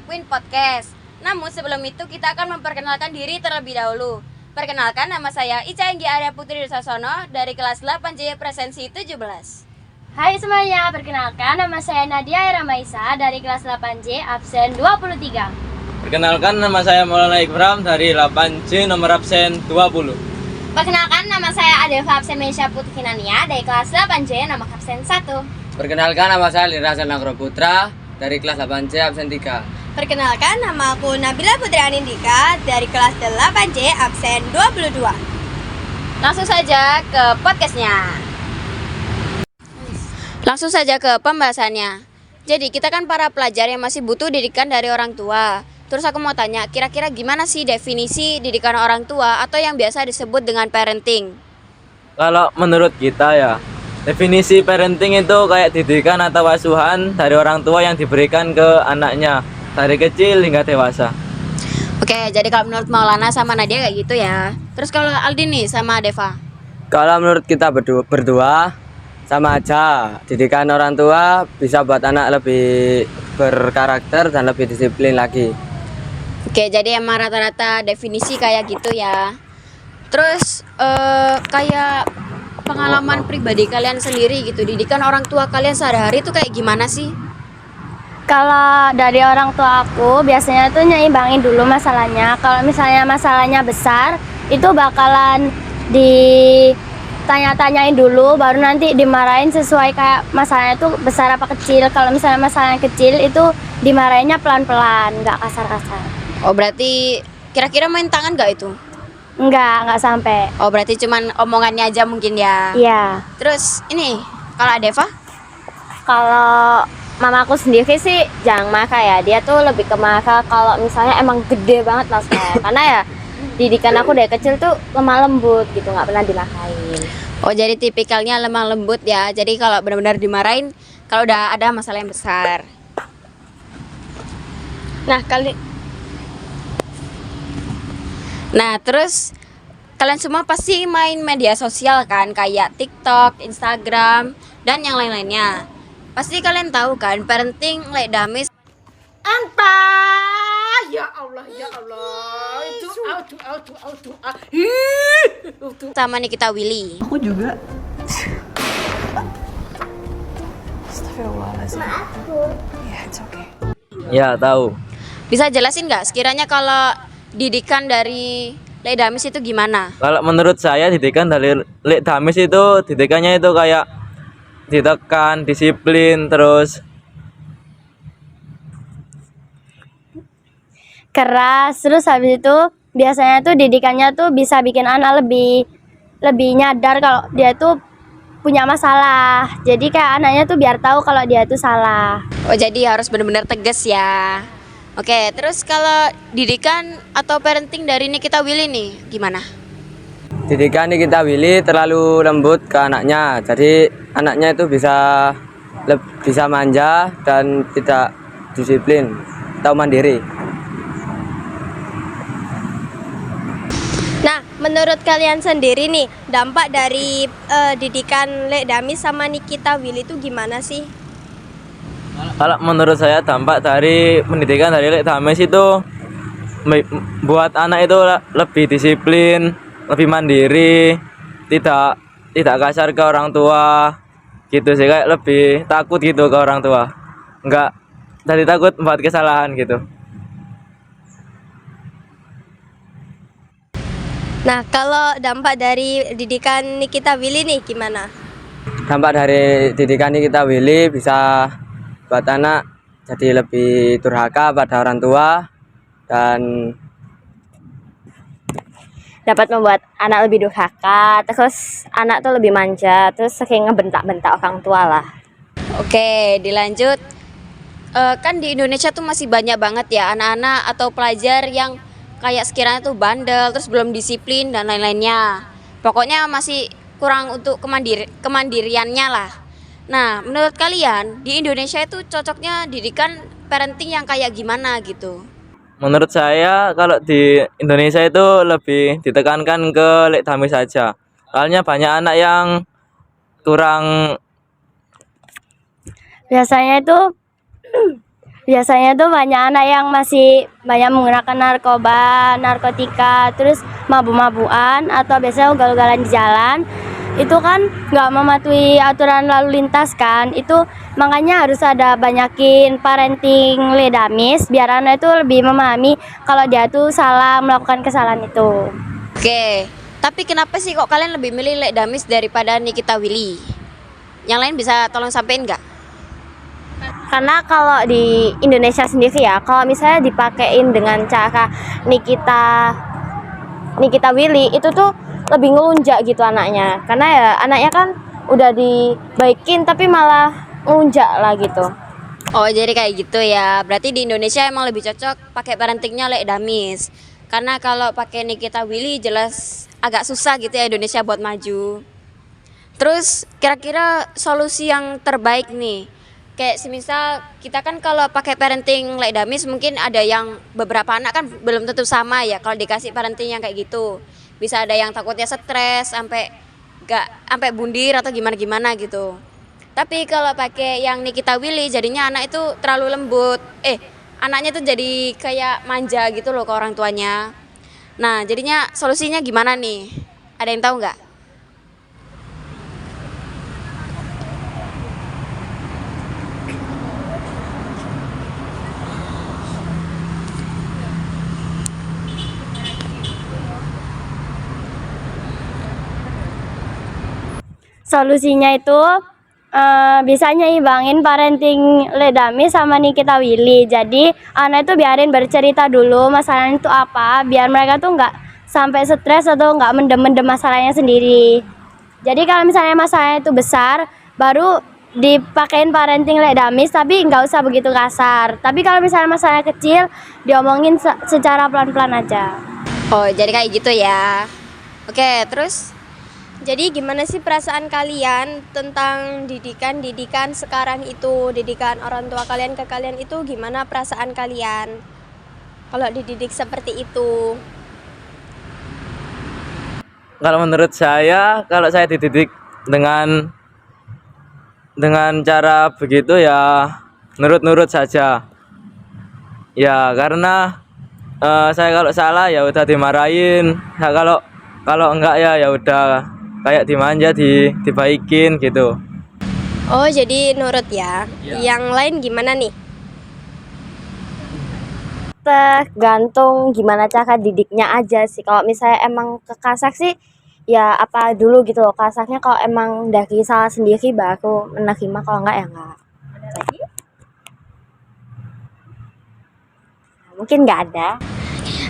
ngelakuin podcast. Namun sebelum itu kita akan memperkenalkan diri terlebih dahulu. Perkenalkan, nama saya Ica Enggi Arya Putri Dusasono dari kelas 8J Presensi 17. Hai semuanya, perkenalkan nama saya Nadia Iramaisa dari kelas 8J absen 23. Perkenalkan, nama saya Maulana Ikram dari 8C nomor absen 20. Perkenalkan, nama saya Adelva absen Meisha Putri Kinania dari kelas 8J nomor absen 1. Perkenalkan, nama saya Lira Sanagro Putra dari kelas 8C absen 3. Perkenalkan, nama aku Nabila Putri Anindika dari kelas 8C absen 22. Langsung saja ke podcastnya. Langsung saja ke pembahasannya. Jadi kita kan para pelajar yang masih butuh didikan dari orang tua. Terus aku mau tanya, kira-kira gimana sih definisi didikan orang tua atau yang biasa disebut dengan parenting? Kalau menurut kita ya, definisi parenting itu kayak didikan atau asuhan dari orang tua yang diberikan ke anaknya dari kecil hingga dewasa. Oke, jadi kalau menurut Maulana sama Nadia kayak gitu ya. Terus kalau Aldin nih sama Deva? Kalau menurut kita berdua sama aja. Didikan orang tua bisa buat anak lebih berkarakter dan lebih disiplin lagi. Oke, jadi emang rata-rata definisi kayak gitu ya. Terus kayak pengalaman pribadi kalian sendiri gitu, didikan orang tua kalian sehari-hari itu kayak gimana sih? Kalau dari orang tua aku biasanya tuh nyimbangin dulu masalahnya. Kalau misalnya masalahnya besar, itu bakalan ditanya-tanyain dulu, baru nanti dimarahin sesuai kayak masalahnya tuh besar apa kecil. Kalau misalnya masalahnya kecil itu dimarahinnya pelan-pelan, nggak kasar-kasar. Oh, berarti kira-kira main tangan gak itu? Nggak sampai. Oh, berarti cuman omongannya aja mungkin ya. Iya. Terus ini, kalau Adeva? Kalau mamaku sendiri sih jarang marah ya. Dia tuh lebih ke marah kalau misalnya emang gede banget masalahnya. Karena ya didikan aku dari kecil tuh lemah lembut gitu, nggak pernah dimarahin. Oh, jadi tipikalnya lemah lembut ya. Jadi kalau benar-benar dimarahin kalau udah ada masalah yang besar. Nah, terus kalian semua pasti main media sosial kan, kayak TikTok, Instagram, dan yang lain-lainnya. Pasti kalian tahu kan, parenting like damis. Ya Allah Sama Nikita Willy. aku juga. Ya, tahu. Bisa jelasin nggak sekiranya kalau didikan dari like damis itu gimana? Kalau menurut saya didikan dari Lek Damis itu didikannya itu kayak ditekan, disiplin, terus Keras, terus habis itu biasanya tuh didikannya tuh bisa bikin anak lebih nyadar kalau dia tuh punya masalah. Jadi kayak anaknya tuh biar tahu kalau dia tuh salah. Oh, jadi harus benar-benar tegas ya. Oke, terus kalau didikan atau parenting dari Nikita Willy nih gimana? Didikan kita Willy terlalu lembut ke anaknya. Jadi anaknya itu bisa manja dan tidak disiplin atau mandiri. Nah, menurut kalian sendiri nih, dampak dari didikan Lek Damis sama Nikita Willy itu gimana sih? kalau menurut saya dampak dari pendidikan dari Lek Damis itu buat anak itu lebih disiplin, lebih mandiri, tidak kasar ke orang tua, gitu sih, kayak lebih takut gitu ke orang tua, nggak jadi takut buat kesalahan gitu. Nah, kalau dampak dari didikan Nikita Willy nih gimana? Dampak dari didikan kita Willy bisa buat anak jadi lebih durhaka pada orang tua dan Dapat membuat anak lebih durhaka, terus anak tuh lebih manja, terus sering ngebentak-bentak orang tua lah. Oke, dilanjut. Kan di Indonesia tuh masih banyak banget ya anak-anak atau pelajar yang kayak sekiranya tuh bandel, terus belum disiplin dan lain-lainnya. Pokoknya masih kurang untuk kemandiriannya lah. Nah, menurut kalian di Indonesia itu cocoknya didikan parenting yang kayak gimana gitu? Menurut saya kalau di Indonesia itu lebih ditekankan ke Lek Damis saja. Soalnya banyak anak yang kurang Biasanya itu Biasanya tuh banyak anak yang masih banyak menggunakan narkoba, narkotika, terus mabuk-mabukan atau biasanya ugal-ugalan di jalan. Itu kan nggak mematuhi aturan lalu lintas kan. Itu makanya harus ada banyakin parenting ledamis biar anak itu lebih memahami kalau dia tuh salah melakukan kesalahan itu. Oke, tapi kenapa sih kok kalian lebih milih Lek Damis daripada Nikita Willy? Yang lain bisa tolong sampein nggak? Karena kalau di Indonesia sendiri ya, kalau misalnya dipakein dengan cara Nikita Nikita Willy itu tuh lebih ngelunjak gitu anaknya. Karena ya anaknya kan udah dibaikin tapi malah ngelunjak lah gitu. Oh, jadi kayak gitu ya. Berarti di Indonesia emang lebih cocok pakai parentingnya Lek Damis. Karena kalau pakai Nikita Willy jelas agak susah gitu ya Indonesia buat maju. Terus kira-kira solusi yang terbaik nih. Kayak semisal kita kan kalau pakai parenting Lek Damis mungkin ada yang beberapa anak kan belum tentu sama ya kalau dikasih parenting yang kayak gitu. Bisa ada yang takutnya stres sampai bundir atau gimana-gimana gitu. Tapi kalau pakai yang Nikita Willy jadinya anak itu terlalu lembut. Anaknya tuh jadi kayak manja gitu loh ke orang tuanya. Nah, jadinya solusinya gimana nih? Ada yang tahu nggak? Solusinya itu bisa nyimbangin parenting Ledami sama Nikita Willy. Jadi anak itu biarin bercerita dulu masalahnya itu apa, biar mereka tuh nggak sampai stres atau nggak mendem-mendem masalahnya sendiri. Jadi kalau misalnya masalahnya itu besar, baru dipakein parenting Ledamis tapi nggak usah begitu kasar. Tapi kalau misalnya masalahnya kecil, diomongin secara pelan-pelan aja. Oh, jadi kayak gitu ya. Oke, terus? Jadi gimana sih perasaan kalian tentang didikan sekarang itu, didikan orang tua kalian ke kalian itu gimana perasaan kalian kalau dididik seperti itu? Kalau menurut saya, kalau saya dididik dengan cara begitu ya nurut-nurut saja. Ya karena saya kalau salah ya udah dimarahin. Nah, kalau enggak ya udah kayak dimanja dibaikin gitu. Oh, jadi nurut ya. Yang lain gimana nih? Tergantung gimana cara didiknya aja sih. Kalau misalnya emang kekasak sih ya apa dulu gitu loh. Kasaknya kalau emang dari salah sendiri baru menerima, kalau enggak ya enggak. Mungkin enggak ada.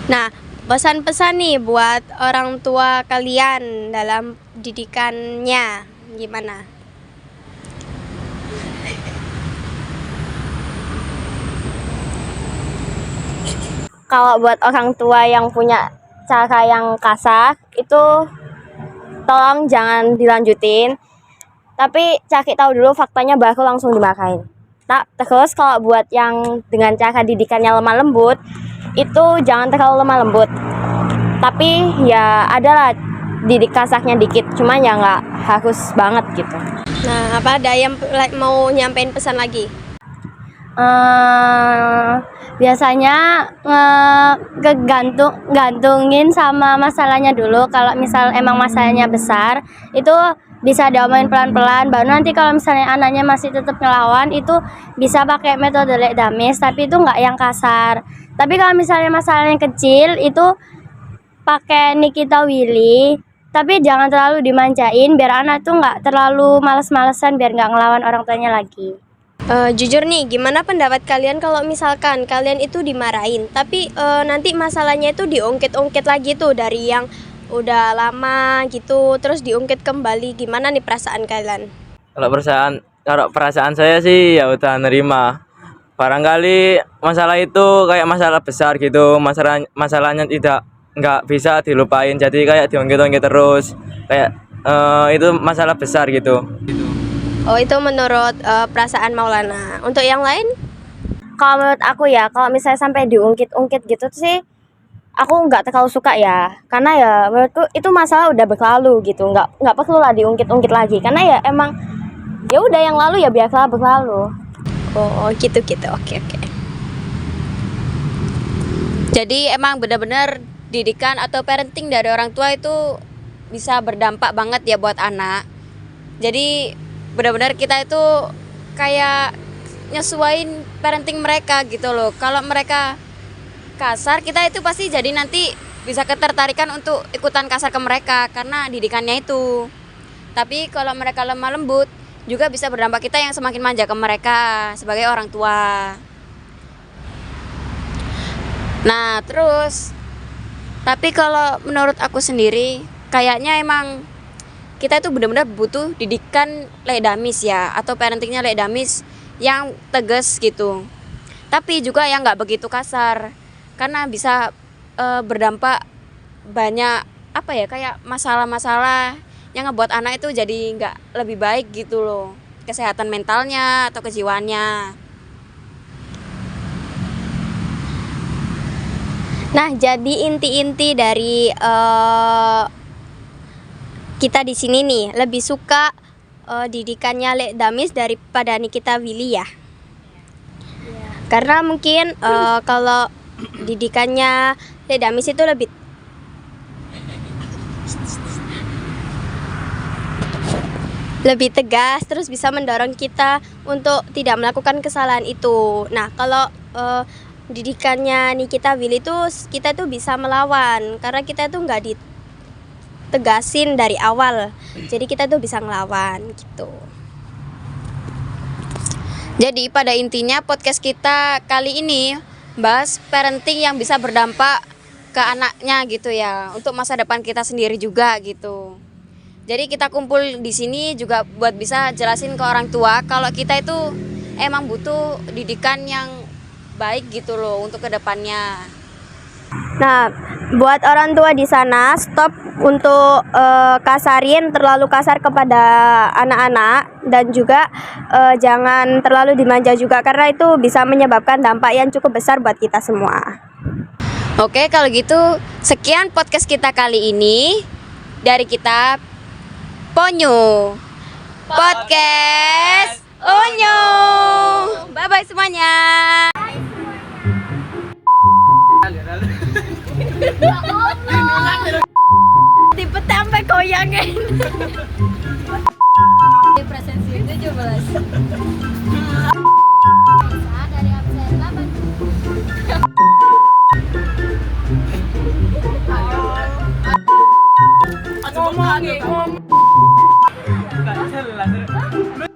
Nah, pesan-pesan nih buat orang tua kalian dalam didikannya gimana? Kalau buat orang tua yang punya cara yang kasar itu tolong jangan dilanjutin, tapi cari tahu dulu faktanya baru langsung dimarahin. Terus kalau buat yang dengan cara didikannya lemah lembut itu jangan terlalu lemah lembut, tapi ya adalah didik kasarnya dikit, cuma ya nggak harus banget gitu. Nah, apa ada yang mau nyampein pesan lagi? Biasanya gantungin sama masalahnya dulu. Kalau misal emang masalahnya besar itu bisa diomongin pelan-pelan, baru nanti kalau misalnya anaknya masih tetap ngelawan itu bisa pakai metode Ledamis, tapi itu nggak yang kasar. Tapi kalau misalnya masalahnya kecil itu pakai Nikita Willy, tapi jangan terlalu dimanjain biar anak tuh nggak terlalu males-malesan, biar nggak ngelawan orang tuanya lagi. Jujur nih, gimana pendapat kalian kalau misalkan kalian itu dimarahin, tapi nanti masalahnya itu diungkit-ungkit lagi tuh dari yang udah lama gitu, terus diungkit kembali, gimana nih perasaan kalian? Kalau perasaan saya sih ya udah nerima. Barangkali masalah itu kayak masalah besar gitu, masalahnya nggak bisa dilupain, jadi kayak diungkit-ungkit terus, kayak itu masalah besar gitu. Oh, itu menurut perasaan Maulana. Untuk yang lain? Kalau menurut aku ya, kalau misalnya sampai diungkit-ungkit gitu sih, aku nggak terlalu suka ya. Karena ya menurutku itu masalah udah berlalu gitu, nggak perlu lah diungkit-ungkit lagi. Karena ya emang ya udah yang lalu ya biarlah berlalu. Oh, gitu. Oke. Jadi emang benar-benar didikan atau parenting dari orang tua itu bisa berdampak banget ya buat anak. Jadi benar-benar kita itu kayak nyesuain parenting mereka gitu loh. Kalau mereka kasar, kita itu pasti jadi nanti bisa ketertarikan untuk ikutan kasar ke mereka karena didikannya itu. Tapi kalau mereka lemah lembut, juga bisa berdampak kita yang semakin manja ke mereka sebagai orang tua. Nah, terus tapi kalau menurut aku sendiri, kayaknya emang kita itu benar-benar butuh didikan ledamis ya, atau parentingnya ledamis yang tegas gitu. Tapi juga yang nggak begitu kasar, karena bisa berdampak banyak apa ya, kayak masalah-masalah yang ngebuat anak itu jadi nggak lebih baik gitu loh, kesehatan mentalnya atau kejiwaannya. Nah, jadi inti-inti dari kita di sini nih lebih suka didikannya Lek Damis daripada Nikita Willy ya. Karena mungkin kalau didikannya Lek Damis itu lebih tegas, terus bisa mendorong kita untuk tidak melakukan kesalahan itu. Nah, kalau didikannya Nikita Willy itu kita tuh bisa melawan karena kita tuh nggak ditegasin dari awal, jadi kita tuh bisa ngelawan gitu. Jadi pada intinya podcast kita kali ini bahas parenting yang bisa berdampak ke anaknya gitu ya, untuk masa depan kita sendiri juga gitu. Jadi kita kumpul di sini juga buat bisa jelasin ke orang tua kalau kita itu emang butuh didikan yang baik gitu loh untuk kedepannya. Nah, buat orang tua di sana, stop untuk terlalu kasar kepada anak-anak, dan juga jangan terlalu dimanja juga karena itu bisa menyebabkan dampak yang cukup besar buat kita semua. Oke, kalau gitu sekian podcast kita kali ini dari kita Ponyo Podcast Onyo. Bye bye semuanya. Tipe sampai goyangin. Presensi 17. Dari absen 8. Ngomong. Enggak jelas.